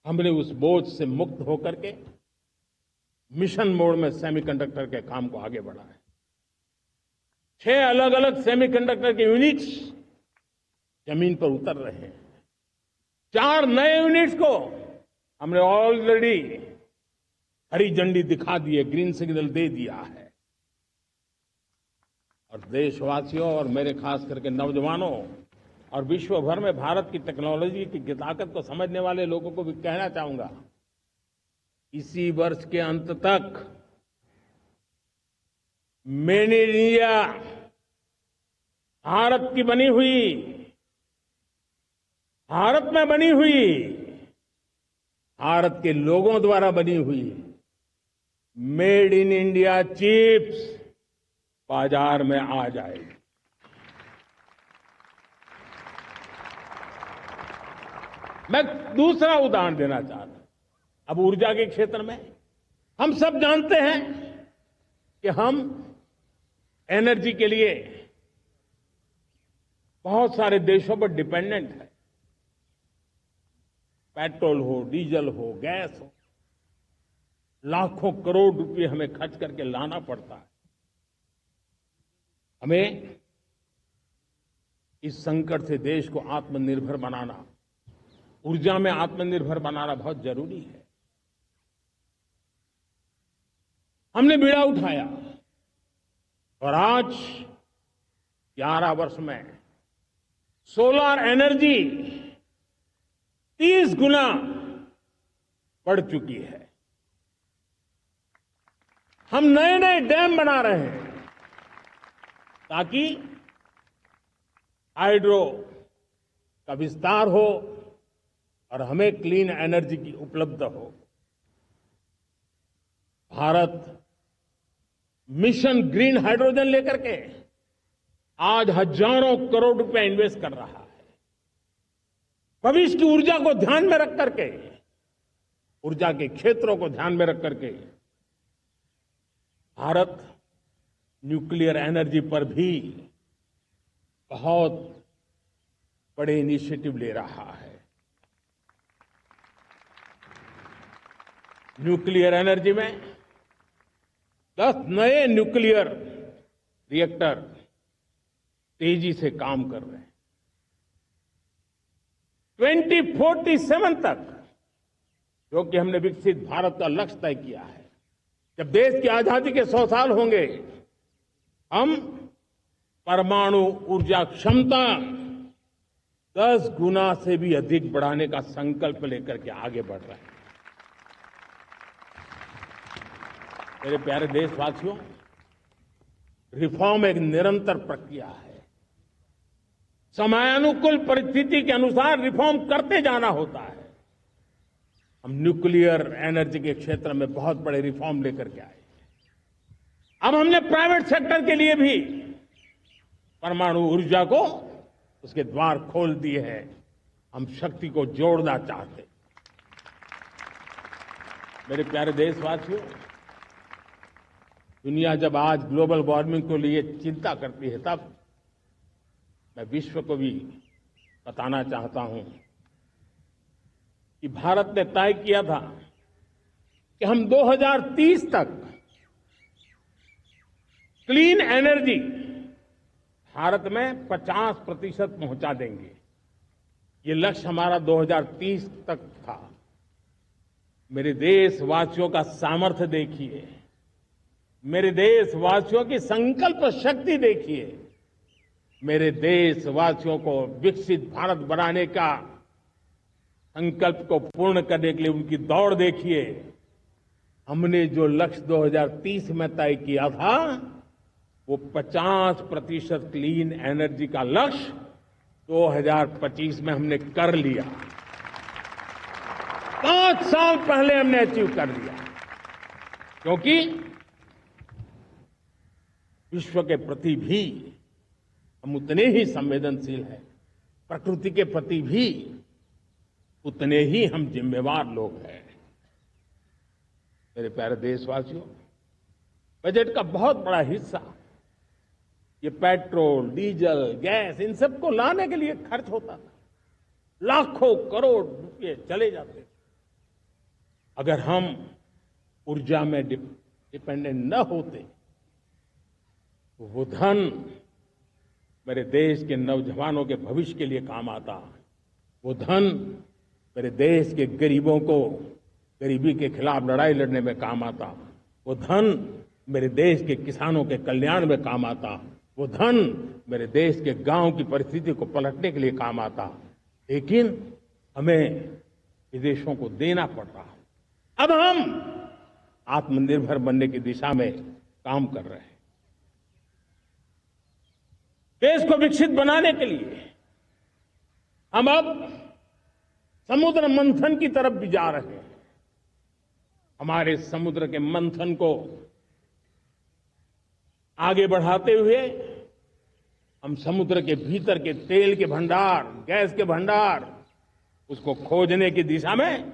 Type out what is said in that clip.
हमने उस बोझ से मुक्त होकर के मिशन मोड में सेमीकंडक्टर के काम को आगे बढ़ाया है। 6 अलग अलग सेमीकंडक्टर के यूनिट्स जमीन पर उतर रहे हैं। 4 नए यूनिट्स को हमने ऑलरेडी हरी झंडी दिखा दी है, ग्रीन सिग्नल दे दिया है। और देशवासियों और मेरे खास करके नौजवानों और विश्व भर में भारत की टेक्नोलॉजी की ताकत को समझने वाले लोगों को भी कहना चाहूंगा, इसी वर्ष के अंत तक मेड इन इंडिया, भारत की बनी हुई, भारत में बनी हुई, भारत के लोगों द्वारा बनी हुई मेड इन इंडिया चिप्स बाजार में आ जाएगी। मैं दूसरा उदाहरण देना चाहता हूं। अब ऊर्जा के क्षेत्र में हम सब जानते हैं कि हम एनर्जी के लिए बहुत सारे देशों पर डिपेंडेंट है। पेट्रोल हो, डीजल हो, गैस हो, लाखों करोड़ रुपए हमें खर्च करके लाना पड़ता है। हमें इस संकट से देश को आत्मनिर्भर बनाना, ऊर्जा में आत्मनिर्भर बनाना बहुत जरूरी है। हमने बीड़ा उठाया और आज 11 वर्ष में सोलर एनर्जी 30 गुना बढ़ चुकी है। हम नए नए डैम बना रहे हैं ताकि हाइड्रो का विस्तार हो और हमें क्लीन एनर्जी की उपलब्ध हो। भारत मिशन ग्रीन हाइड्रोजन लेकर के आज हजारों करोड़ रुपए इन्वेस्ट कर रहा है। भविष्य की ऊर्जा को ध्यान में रख करके, ऊर्जा के क्षेत्रों को ध्यान में रख करके भारत न्यूक्लियर एनर्जी पर भी बहुत बड़े इनिशिएटिव ले रहा है। न्यूक्लियर एनर्जी में 10 नए न्यूक्लियर रिएक्टर तेजी से काम कर रहे हैं। 2047 तक, जो कि हमने विकसित भारत का लक्ष्य तय किया है, जब देश की आजादी के 100 साल होंगे, हम परमाणु ऊर्जा क्षमता 10 गुना से भी अधिक बढ़ाने का संकल्प लेकर के आगे बढ़ रहे हैं। मेरे प्यारे देशवासियों, रिफॉर्म एक निरंतर प्रक्रिया है। समयानुकूल परिस्थिति के अनुसार रिफॉर्म करते जाना होता है। हम न्यूक्लियर एनर्जी के क्षेत्र में बहुत बड़े रिफॉर्म लेकर के आए। अब हमने प्राइवेट सेक्टर के लिए भी परमाणु ऊर्जा को उसके द्वार खोल दिए हैं। हम शक्ति को जोड़ना चाहते हैं। मेरे प्यारे देशवासियों, दुनिया जब आज ग्लोबल वार्मिंग को लिए चिंता करती है, तब मैं विश्व को भी बताना चाहता हूं कि भारत ने तय किया था कि हम 2030 तक क्लीन एनर्जी भारत में 50% पहुंचा देंगे। ये लक्ष्य हमारा 2030 तक था। मेरे देशवासियों का सामर्थ्य देखिए, मेरे देशवासियों की संकल्प शक्ति देखिए, मेरे देशवासियों को विकसित भारत बनाने का संकल्प को पूर्ण करने के लिए उनकी दौड़ देखिए। हमने जो लक्ष्य 2030 में तय किया था, वो 50% क्लीन एनर्जी का लक्ष्य 2025 में हमने कर लिया। 5 साल पहले हमने अचीव कर लिया, क्योंकि विश्व के प्रति भी हम उतने ही संवेदनशील हैं, प्रकृति के प्रति भी उतने ही हम जिम्मेवार लोग हैं। मेरे प्यारे देशवासियों, बजट का बहुत बड़ा हिस्सा ये पेट्रोल, डीजल, गैस, इन सब को लाने के लिए खर्च होता था। लाखों करोड़ रुपए चले जाते थे। अगर हम ऊर्जा में डिपेंडेंट न होते तो वो धन मेरे देश के नौजवानों के भविष्य के लिए काम आता। वो धन मेरे देश के गरीबों को गरीबी के खिलाफ लड़ाई लड़ने में काम आता। वो धन मेरे देश के किसानों के कल्याण में काम आता। वो धन मेरे देश के गांव की परिस्थिति को पलटने के लिए काम आता। लेकिन हमें विदेशों को देना पड़ रहा है। अब हम आत्मनिर्भर बनने की दिशा में काम कर रहे हैं। देश को विकसित बनाने के लिए हम अब समुद्र मंथन की तरफ भी जा रहे हैं। हमारे समुद्र के मंथन को आगे बढ़ाते हुए हम समुद्र के भीतर के तेल के भंडार, गैस के भंडार, उसको खोजने की दिशा में